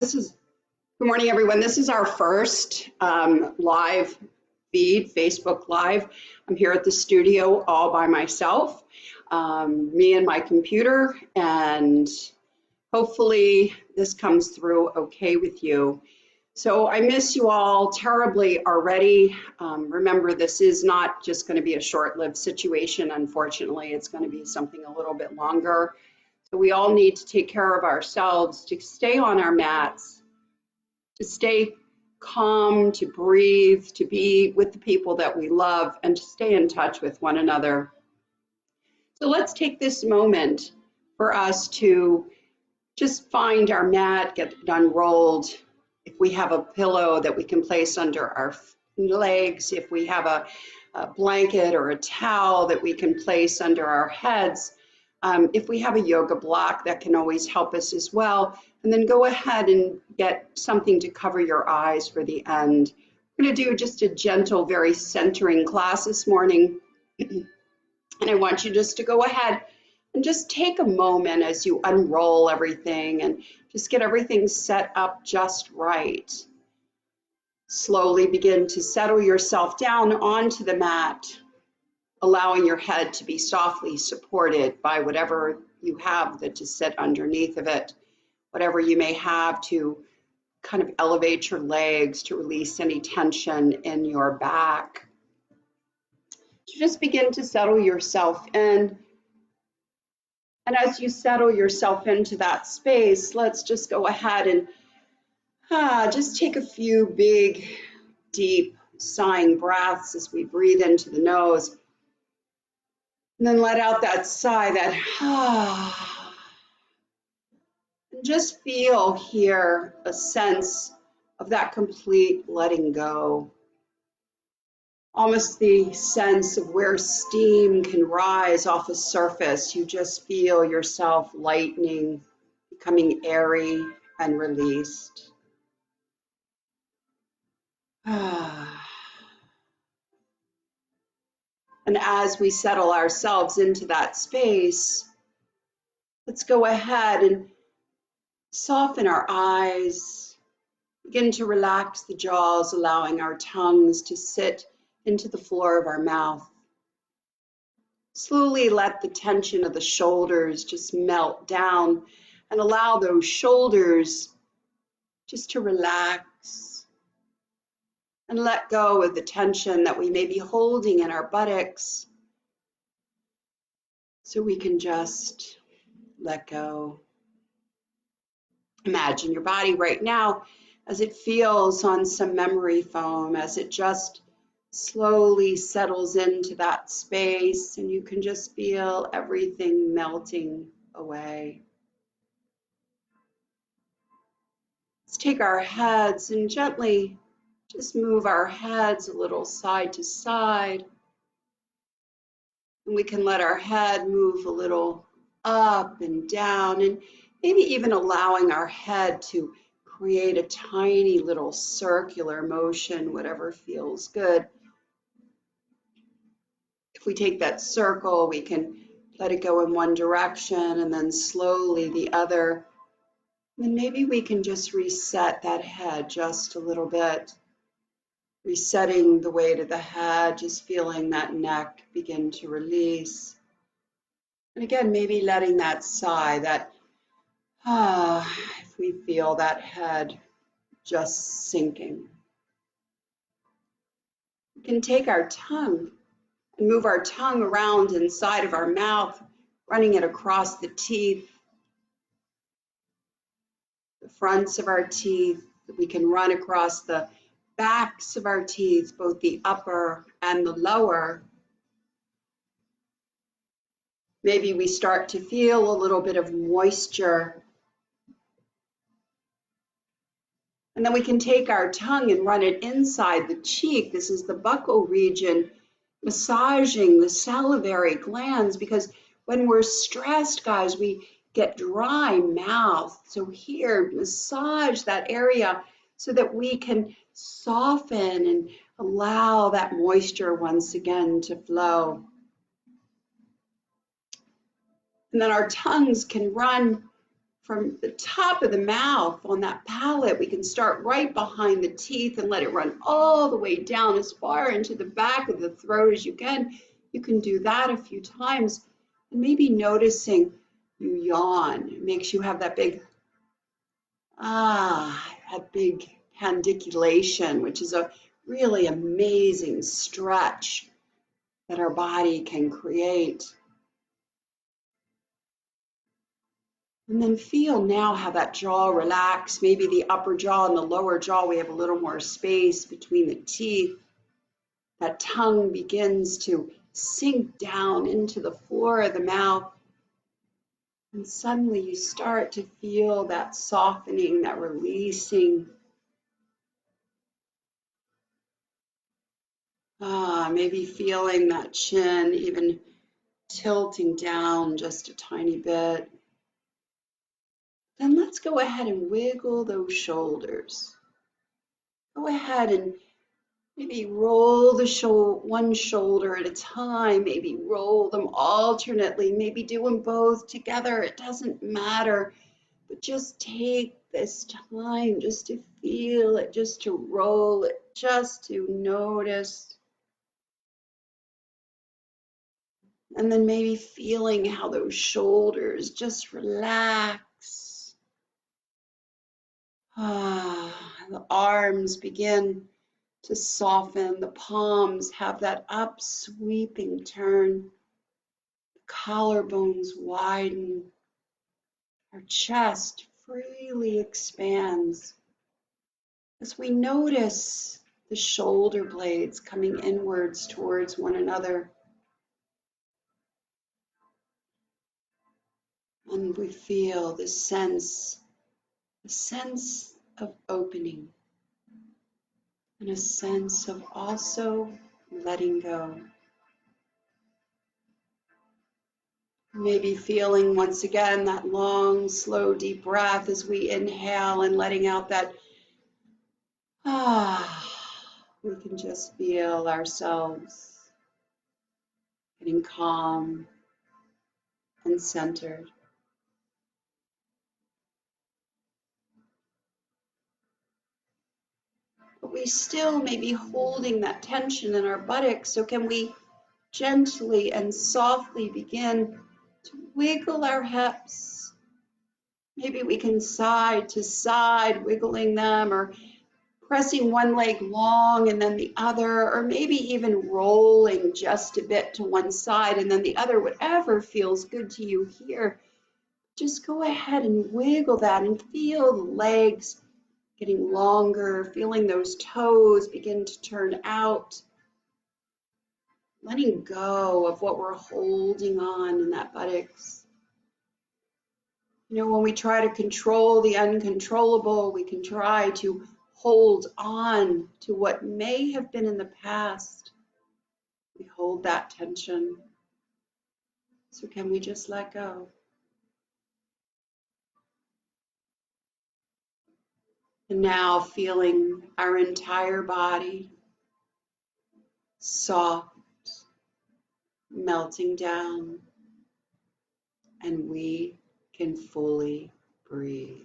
Good morning, everyone. This is our first live feed, Facebook Live. I'm here at the studio all by myself, me and my computer, and hopefully this comes through okay with you. So I miss you all terribly already. Remember, this is not just going to be a short-lived situation. Unfortunately, it's going to be something a little bit longer. So we all need to take care of ourselves, to stay on our mats, to stay calm, to breathe, to be with the people that we love, and to stay in touch with one another. So let's take this moment for us to just find our mat, get it unrolled. If we have a pillow that we can place under our legs, if we have a blanket or a towel that we can place under our heads, if we have a yoga block, that can always help us as well. And then go ahead and get something to cover your eyes for the end. We're going to do just a gentle, very centering class this morning. And I want you just to go ahead and just take a moment as you unroll everything and just get everything set up just right. Slowly begin to settle yourself down onto the mat, allowing your head to be softly supported by whatever you have to sit underneath of it, whatever you may have to kind of elevate your legs, to release any tension in your back. So just begin to settle yourself in. And as you settle yourself into that space, let's just go ahead and just take a few big, deep, sighing breaths as we breathe into the nose. And then let out that sigh, that and just feel here a sense of that complete letting go. Almost the sense of where steam can rise off a surface. You just feel yourself lightening, becoming airy and released. And as we settle ourselves into that space, let's go ahead and soften our eyes, begin to relax the jaws, allowing our tongues to sit into the floor of our mouth. Slowly let the tension of the shoulders just melt down and allow those shoulders just to relax and let go of the tension that we may be holding in our buttocks so we can just let go. Imagine your body right now as it feels on some memory foam, as it just slowly settles into that space, and you can just feel everything melting away. Let's take our heads and gently just move our heads a little side to side. And we can let our head move a little up and down, and maybe even allowing our head to create a tiny little circular motion, whatever feels good. If we take that circle, we can let it go in one direction and then slowly the other. And then maybe we can just reset that head just a little bit, resetting the weight of the head, just feeling that neck begin to release. And again, maybe letting that sigh, that if we feel that head just sinking. We can take our tongue and move our tongue around inside of our mouth, running it across the teeth, the fronts of our teeth. We can run across the backs of our teeth, both the upper and the lower. Maybe we start to feel a little bit of moisture. And then we can take our tongue and run it inside the cheek. This is the buccal region, massaging the salivary glands, because when we're stressed, guys, we get dry mouth. So here, massage that area so that we can soften and allow that moisture once again to flow. And then our tongues can run from the top of the mouth on that palate, we can start right behind the teeth and let it run all the way down as far into the back of the throat as you can. You can do that a few times, and maybe noticing you yawn. It makes you have that big, that big pandiculation, which is a really amazing stretch that our body can create. And then feel now how that jaw relax, maybe the upper jaw and the lower jaw, we have a little more space between the teeth. That tongue begins to sink down into the floor of the mouth. And suddenly you start to feel that softening, that releasing. Maybe feeling that chin even tilting down just a tiny bit. Then let's go ahead and wiggle those shoulders. Go ahead and maybe roll the one shoulder at a time, maybe roll them alternately, maybe do them both together. It doesn't matter, but just take this time just to feel it, just to roll it, just to notice. And then maybe feeling how those shoulders just relax. The arms begin to soften. The palms have that up sweeping turn. The collarbones widen. Our chest freely expands as we notice the shoulder blades coming inwards towards one another. And we feel the sense of opening and a sense of also letting go. Maybe feeling once again that long, slow, deep breath as we inhale and letting out that we can just feel ourselves getting calm and centered. But we still may be holding that tension in our buttocks, so can we gently and softly begin to wiggle our hips? Maybe we can side to side, wiggling them, or pressing one leg long and then the other, or maybe even rolling just a bit to one side and then the other, whatever feels good to you here. Just go ahead and wiggle that and feel the legs getting longer, feeling those toes begin to turn out, letting go of what we're holding on in that buttocks. You know, when we try to control the uncontrollable, we can try to hold on to what may have been in the past. We hold that tension. So can we just let go? And now feeling our entire body soft, melting down, and we can fully breathe.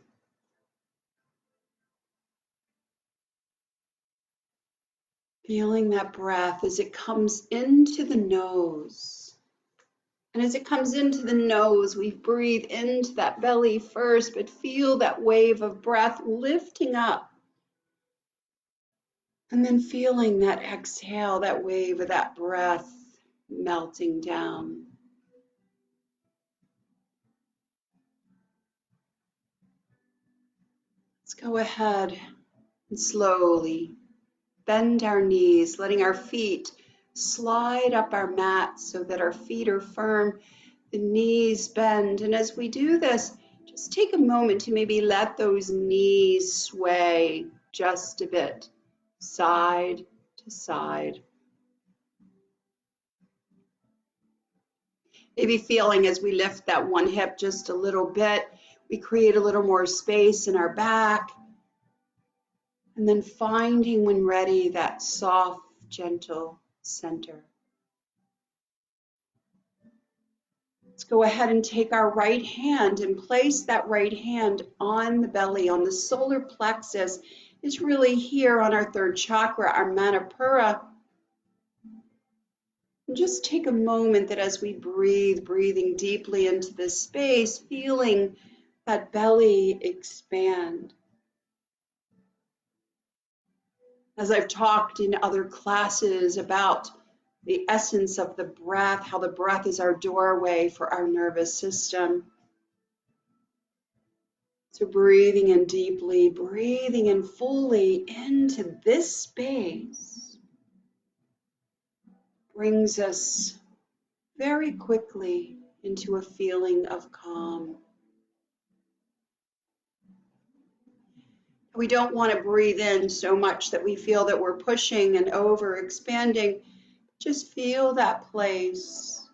Feeling that breath as it comes into the nose. And as it comes into the nose, we breathe into that belly first, but feel that wave of breath lifting up. And then feeling that exhale, that wave of that breath melting down. Let's go ahead and slowly bend our knees, letting our feet slide up our mat so that our feet are firm, the knees bend. And as we do this, just take a moment to maybe let those knees sway just a bit, side to side. Maybe feeling as we lift that one hip just a little bit, we create a little more space in our back. And then finding, when ready, that soft, gentle center. Let's go ahead and take our right hand and place that right hand on the belly, on the solar plexus. It's really here on our third chakra, our Manipura. And just take a moment that as we breathe, breathing deeply into this space, feeling that belly expand. As I've talked in other classes about the essence of the breath, how the breath is our doorway for our nervous system. So breathing in deeply, breathing in fully into this space brings us very quickly into a feeling of calm. We don't want to breathe in so much that we feel that we're pushing and over expanding. Just feel that place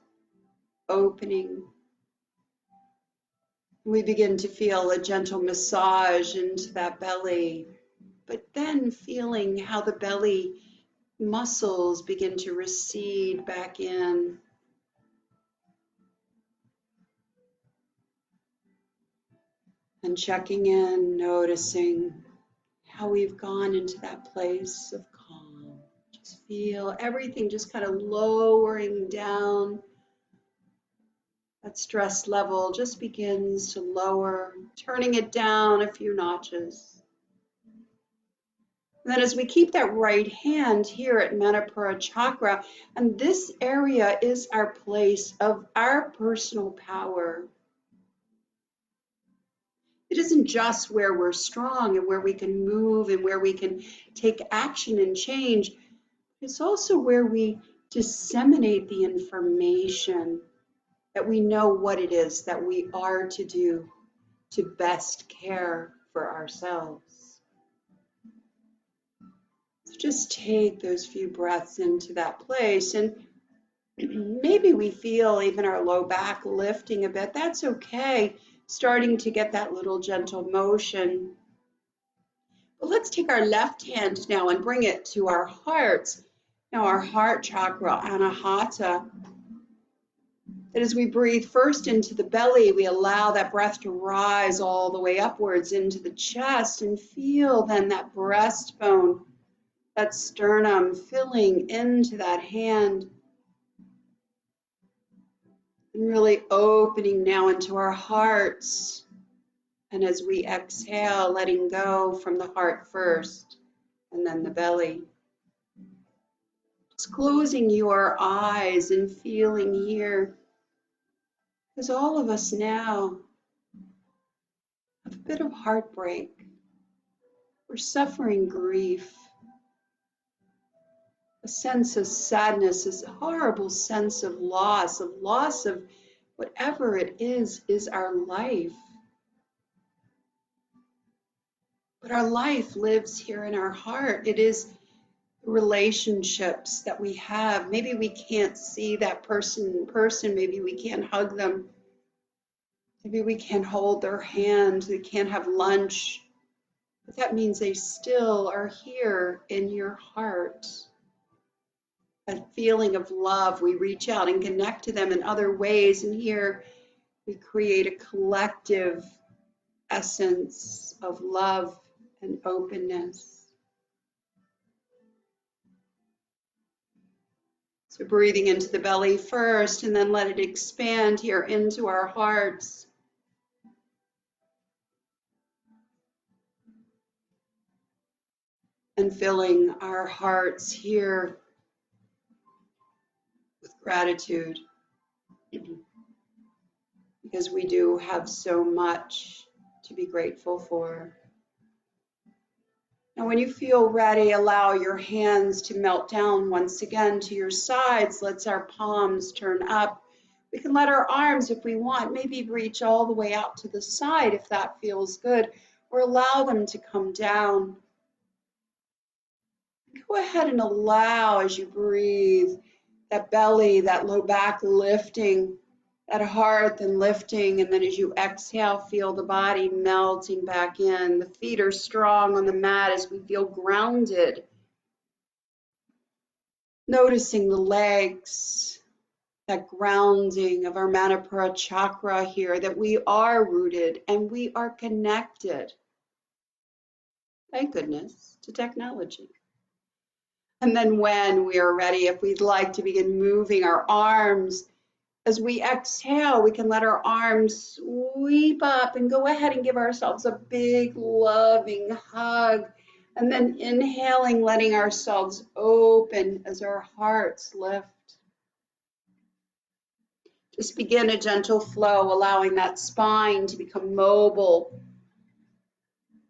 opening. We begin to feel a gentle massage into that belly, but then feeling how the belly muscles begin to recede back in. And checking in, noticing how we've gone into that place of calm. Just feel everything just kind of lowering down. That stress level just begins to lower, turning it down a few notches. And then as we keep that right hand here at Manipura chakra, and this area is our place of our personal power. It isn't just where we're strong and where we can move and where we can take action and change. It's also where we disseminate the information that we know what it is that we are to do to best care for ourselves. So just take those few breaths into that place, and maybe we feel even our low back lifting a bit. That's okay, starting to get that little gentle motion. But let's take our left hand now and bring it to our hearts. Now our heart chakra, Anahata. That as we breathe first into the belly, we allow that breath to rise all the way upwards into the chest, and feel then that breastbone, that sternum filling into that hand. And really opening now into our hearts. And as we exhale, letting go from the heart first, and then the belly. Just closing your eyes and feeling here. Because all of us now have a bit of heartbreak. We're suffering grief, a sense of sadness, this horrible sense of loss of whatever it is our life. But our life lives here in our heart. It is relationships that we have. Maybe we can't see that person in person. Maybe we can't hug them. Maybe we can't hold their hand. We can't have lunch. But that means they still are here in your heart. A feeling of love. We reach out and connect to them in other ways. And here we create a collective essence of love and openness. So breathing into the belly first, and then let it expand here into our hearts. And filling our hearts here with gratitude. Because we do have so much to be grateful for. Now, when you feel ready, allow your hands to melt down once again to your sides. Let our palms turn up. We can let our arms, if we want, maybe reach all the way out to the side if that feels good, or allow them to come down. Go ahead and allow, as you breathe, that belly, that low back lifting, that heart then lifting, and then as you exhale, feel the body melting back in. The feet are strong on the mat as we feel grounded. Noticing the legs, that grounding of our Manipura chakra here, that we are rooted and we are connected, thank goodness, to technology. And then when we are ready, if we'd like to begin moving our arms, as we exhale, we can let our arms sweep up and go ahead and give ourselves a big, loving hug. And then inhaling, letting ourselves open as our hearts lift. Just begin a gentle flow, allowing that spine to become mobile.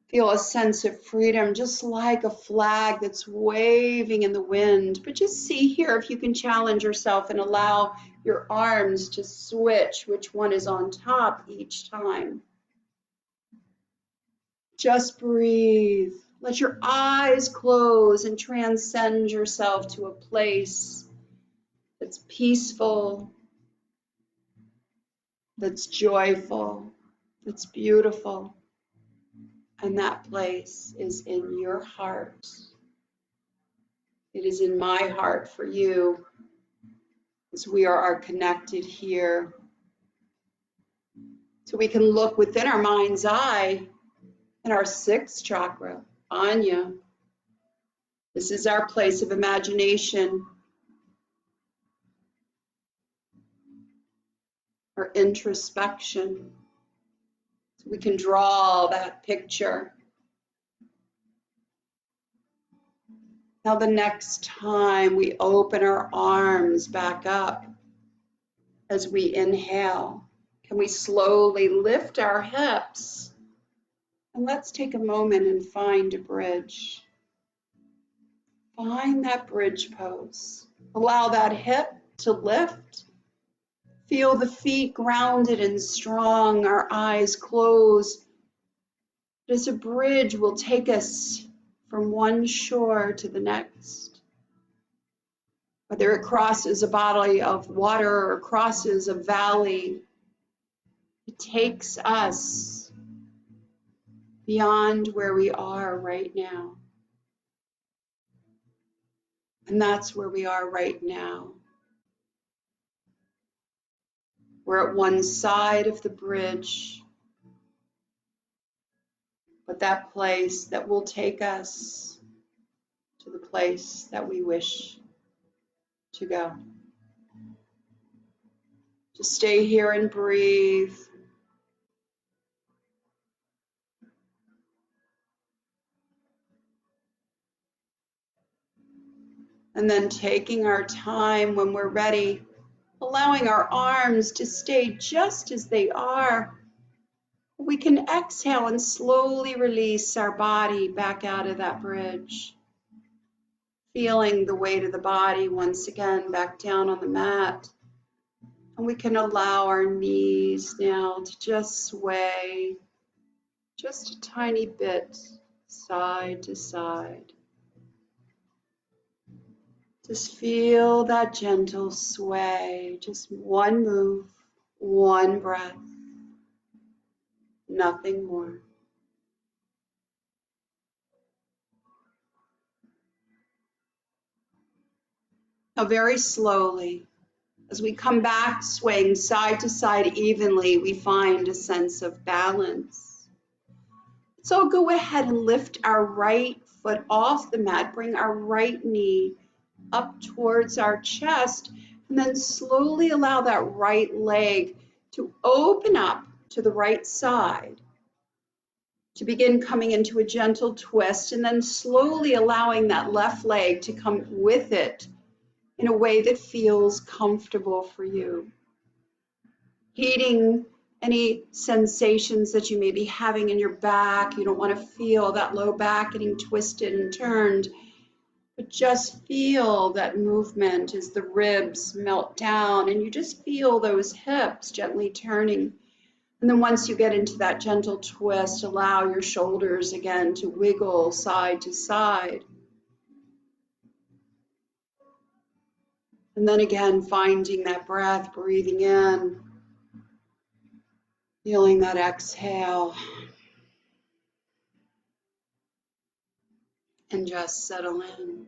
Feel a sense of freedom, just like a flag that's waving in the wind. But just see here if you can challenge yourself and allow your arms to switch which one is on top each time. Just breathe. Let your eyes close and transcend yourself to a place that's peaceful, that's joyful, that's beautiful. And that place is in your heart. It is in my heart for you, as we are connected here. So we can look within our mind's eye in our sixth chakra, Anya. This is our place of imagination, our introspection. So we can draw that picture. Now the next time we open our arms back up as we inhale, can we slowly lift our hips? And let's take a moment and find a bridge. Find that bridge pose. Allow that hip to lift. Feel the feet grounded and strong, our eyes closed. As a bridge will take us from one shore to the next. Whether it crosses a body of water or crosses a valley, it takes us beyond where we are right now. And that's where we are right now. We're at one side of the bridge, but that place that will take us to the place that we wish to go. Just stay here and breathe. And then taking our time when we're ready, allowing our arms to stay just as they are. We can exhale and slowly release our body back out of that bridge. Feeling the weight of the body once again back down on the mat. And we can allow our knees now to just sway just a tiny bit side to side. Just feel that gentle sway, just one move, one breath, nothing more. Now very slowly, as we come back swaying side to side evenly, we find a sense of balance. So go ahead and lift our right foot off the mat, bring our right knee up towards our chest, and then slowly allow that right leg to open up to the right side, to begin coming into a gentle twist, and then slowly allowing that left leg to come with it in a way that feels comfortable for you. Heeding any sensations that you may be having in your back. You don't want to feel that low back getting twisted and turned, but just feel that movement as the ribs melt down and you just feel those hips gently turning. And then once you get into that gentle twist, allow your shoulders again to wiggle side to side. And then again, finding that breath, breathing in, feeling that exhale, and just settle in.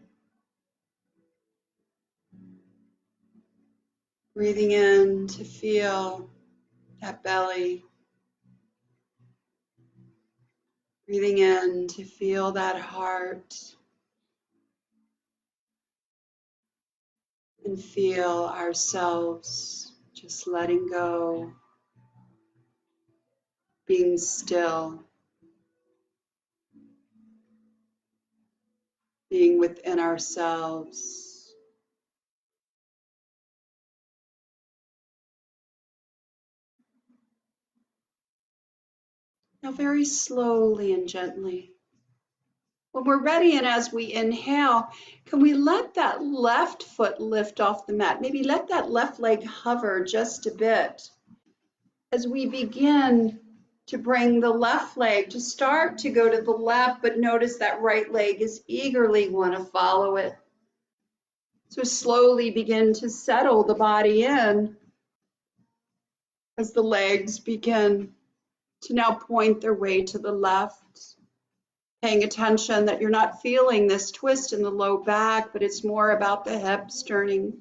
Breathing in to feel that belly. Breathing in to feel that heart. And feel ourselves just letting go, being still, being within ourselves. Now, very slowly and gently, when we're ready and as we inhale, can we let that left foot lift off the mat? Maybe let that left leg hover just a bit as we begin to bring the left leg to start to go to the left, but notice that right leg is eagerly want to follow it. So slowly begin to settle the body in as the legs begin to now point their way to the left. Paying attention that you're not feeling this twist in the low back, but it's more about the hips turning.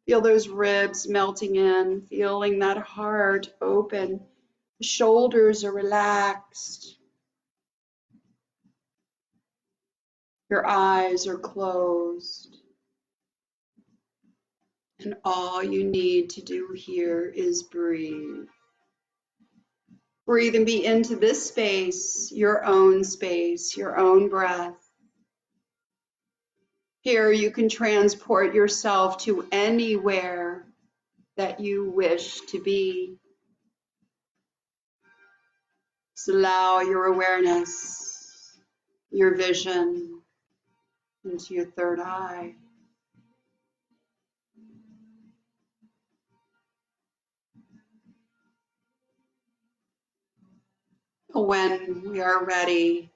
Feel those ribs melting in, feeling that heart open. The shoulders are relaxed. Your eyes are closed. And all you need to do here is breathe. Breathe and be into this space, your own breath. Here you can transport yourself to anywhere that you wish to be. Just allow your awareness, your vision into your third eye. When we are ready,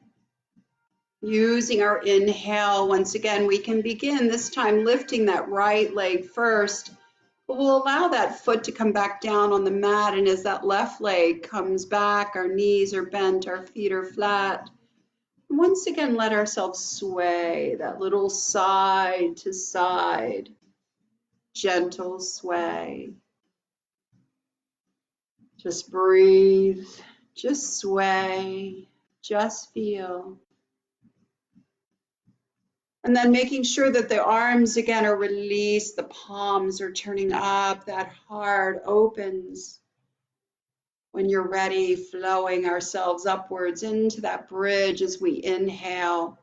using our inhale, once again, we can begin this time lifting that right leg first, but we'll allow that foot to come back down on the mat. And as that left leg comes back, our knees are bent, our feet are flat. And once again, let ourselves sway, that little side to side, gentle sway. Just breathe, just sway, just feel. And then making sure that the arms again are released, the palms are turning up, that heart opens. When you're ready, flowing ourselves upwards into that bridge as we inhale.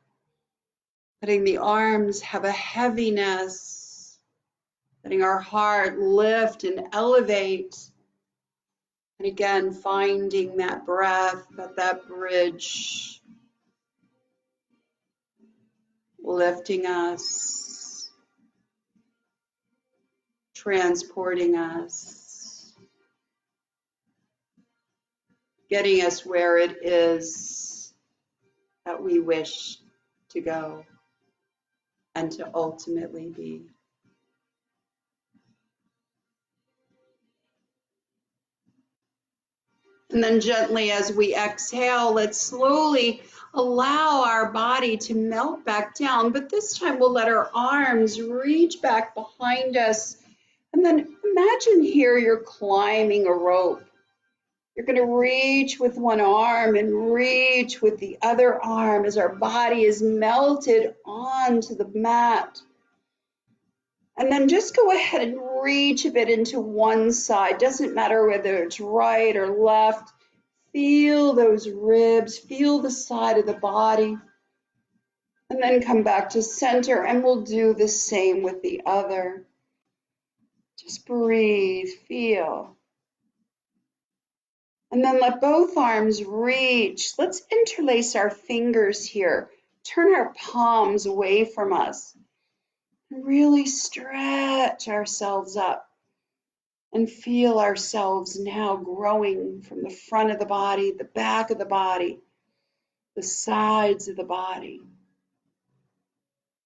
Letting the arms have a heaviness, letting our heart lift and elevate. And again, finding that breath at that bridge, lifting us, transporting us, getting us where it is that we wish to go and to ultimately be. And then gently as we exhale, let's slowly allow our body to melt back down. But this time we'll let our arms reach back behind us. And then imagine here you're climbing a rope. You're going to reach with one arm and reach with the other arm as our body is melted onto the mat. And then just go ahead and reach a bit into one side. Doesn't matter whether it's right or left. Feel those ribs, feel the side of the body. And then come back to center and we'll do the same with the other. Just breathe, feel. And then let both arms reach. Let's interlace our fingers here. Turn our palms away from us. Really stretch ourselves up and feel ourselves now growing from the front of the body, the back of the body, the sides of the body.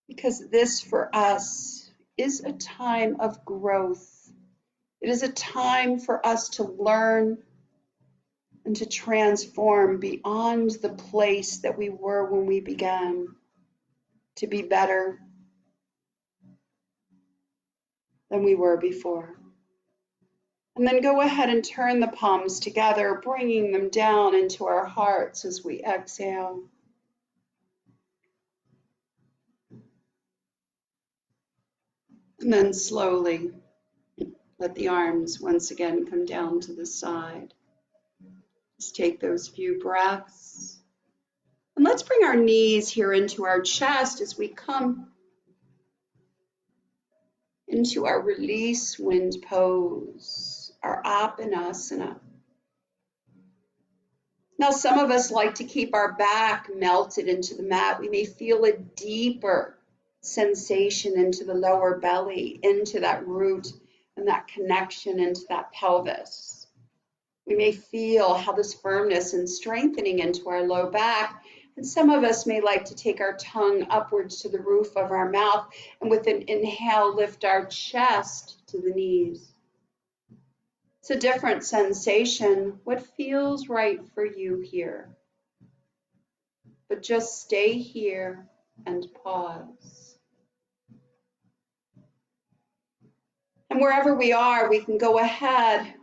Because this for us is a time of growth. It is a time for us to learn and to transform beyond the place that we were when we began, to be better. than we were before. And then go ahead and turn the palms together, bringing them down into our hearts as we exhale. And then slowly let the arms once again come down to the side. Just take those few breaths. And let's bring our knees here into our chest as we come into our release wind pose, our Apanasana. Now, some of us like to keep our back melted into the mat. We may feel a deeper sensation into the lower belly, into that root and that connection into that pelvis. We may feel how this firmness and strengthening into our low back. And some of us may like to take our tongue upwards to the roof of our mouth and with an inhale, lift our chest to the knees. It's a different sensation. What feels right for you here? But just stay here and pause. And wherever we are, we can go ahead,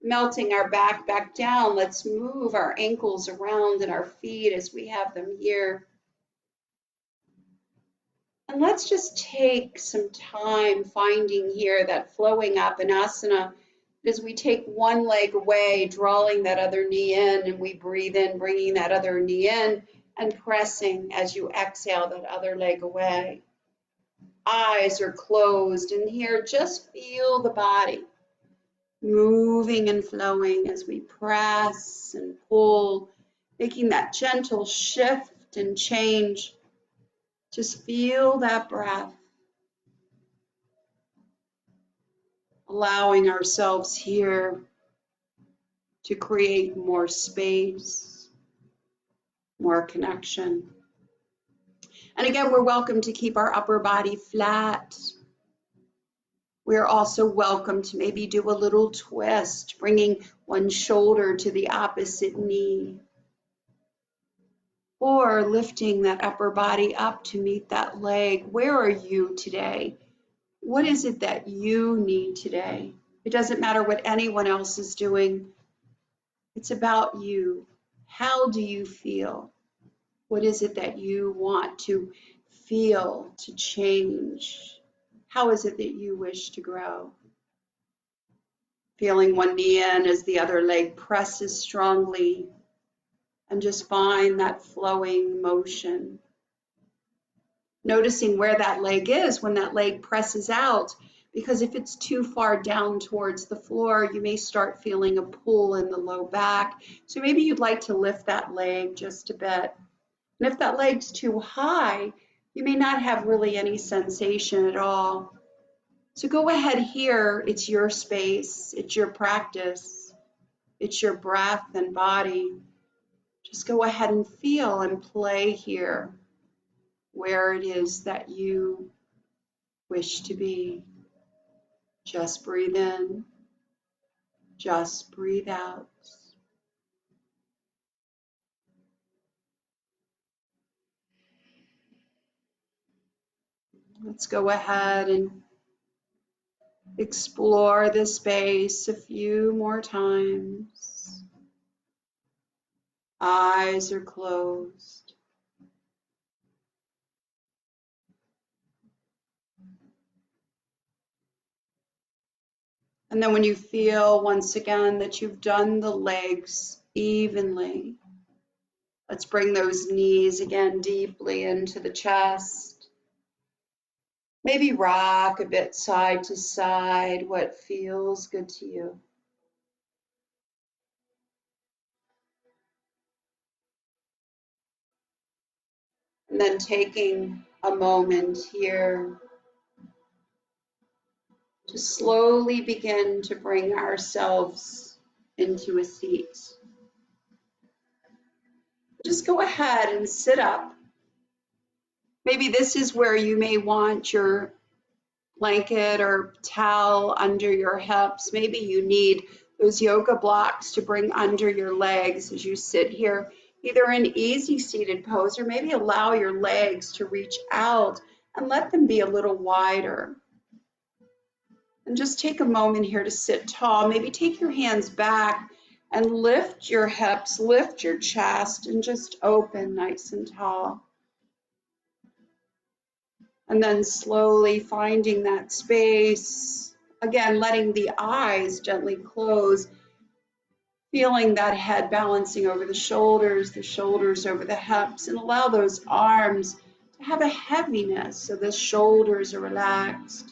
melting our back down. Let's move our ankles around and our feet as we have them here. And let's just take some time finding here that flowing Apanasana as we take one leg away, drawing that other knee in, and we breathe in, bringing that other knee in, and pressing as you exhale that other leg away. Eyes are closed, and here just feel the body moving and flowing as we press and pull, making that gentle shift and change. Just feel that breath. Allowing ourselves here to create more space, more connection. And again, we're welcome to keep our upper body flat. We're also welcome to maybe do a little twist, bringing one shoulder to the opposite knee, or lifting that upper body up to meet that leg. Where are you today? What is it that you need today? It doesn't matter what anyone else is doing. It's about you. How do you feel? What is it that you want to feel, to change? How is it that you wish to grow? Feeling one knee in as the other leg presses strongly, and just find that flowing motion. Noticing where that leg is when that leg presses out, because if it's too far down towards the floor, you may start feeling a pull in the low back. So maybe you'd like to lift that leg just a bit. And if that leg's too high, you may not have really any sensation at all. So go ahead here. It's your space. It's your practice. It's your breath and body. Just go ahead and feel and play here where it is that you wish to be. Just breathe in. Just breathe out. Let's go ahead and explore this space a few more times. Eyes are closed. And then when you feel once again that you've done the legs evenly, let's bring those knees again deeply into the chest. Maybe rock a bit side to side, what feels good to you. And then taking a moment here to slowly begin to bring ourselves into a seat. Just go ahead and sit up. Maybe this is where you may want your blanket or towel under your hips. Maybe you need those yoga blocks to bring under your legs as you sit here, either in easy seated pose, or maybe allow your legs to reach out and let them be a little wider. And just take a moment here to sit tall. Maybe take your hands back and lift your hips, lift your chest, and just open nice and tall. And then slowly finding that space. Again, letting the eyes gently close, feeling that head balancing over the shoulders over the hips, and allow those arms to have a heaviness so the shoulders are relaxed.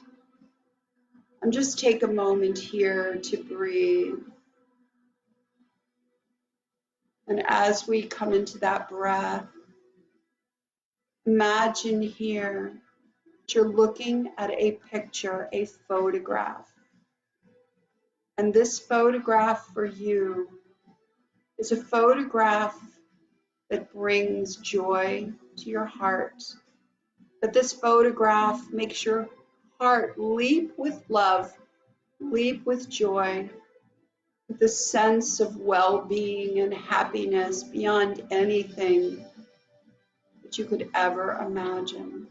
And just take a moment here to breathe. And as we come into that breath, imagine here that you're looking at a picture, a photograph. And this photograph for you is a photograph that brings joy to your heart. That this photograph makes your heart leap with love, leap with joy, with a sense of well-being and happiness beyond anything that you could ever imagine.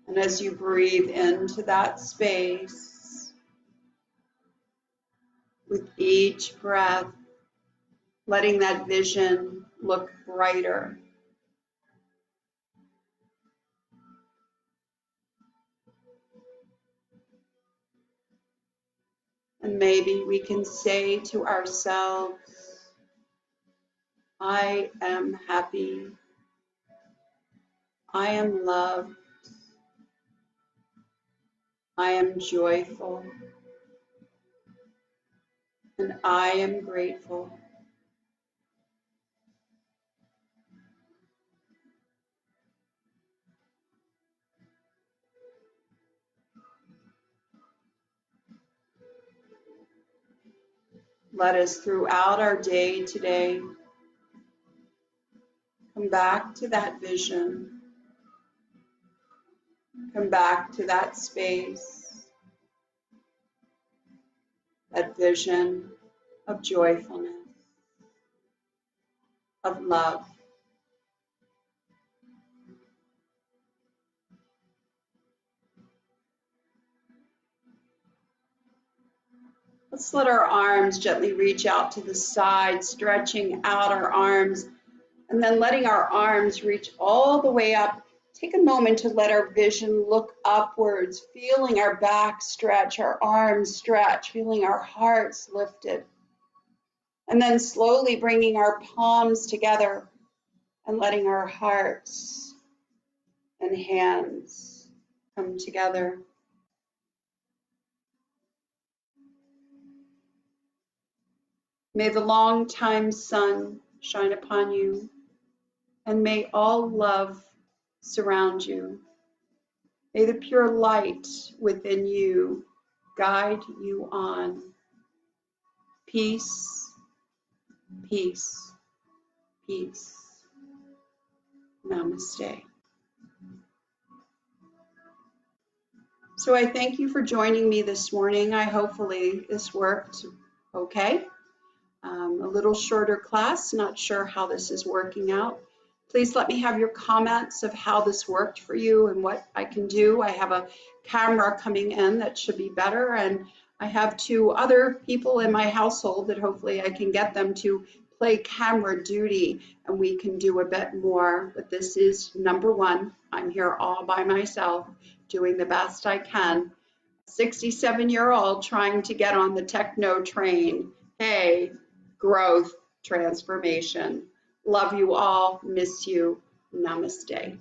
And as you breathe into that space, with each breath, letting that vision look brighter. And maybe we can say to ourselves, I am happy. I am loved. I am joyful. And I am grateful. Let us, throughout our day today, come back to that vision. Come back to that space, that vision of joyfulness, of love. Let's let our arms gently reach out to the side, stretching out our arms, and then letting our arms reach all the way up. Take a moment to let our vision look upwards, feeling our back stretch, our arms stretch, feeling our hearts lifted. And then slowly bringing our palms together and letting our hearts and hands come together. May the long-time sun shine upon you, and may all love surround you. May the pure light within you guide you on. Peace, peace, peace. Namaste. So I thank you for joining me this morning. Hopefully this worked okay. A little shorter class, not sure how this is working out. Please let me have your comments of how this worked for you and what I can do. I have a camera coming in that should be better, and I have 2 other people in my household that hopefully I can get them to play camera duty and we can do a bit more. But this is number 1. I'm here all by myself doing the best I can. 67-year-old trying to get on the techno train. Hey, growth, transformation. Love you all. Miss you. Namaste.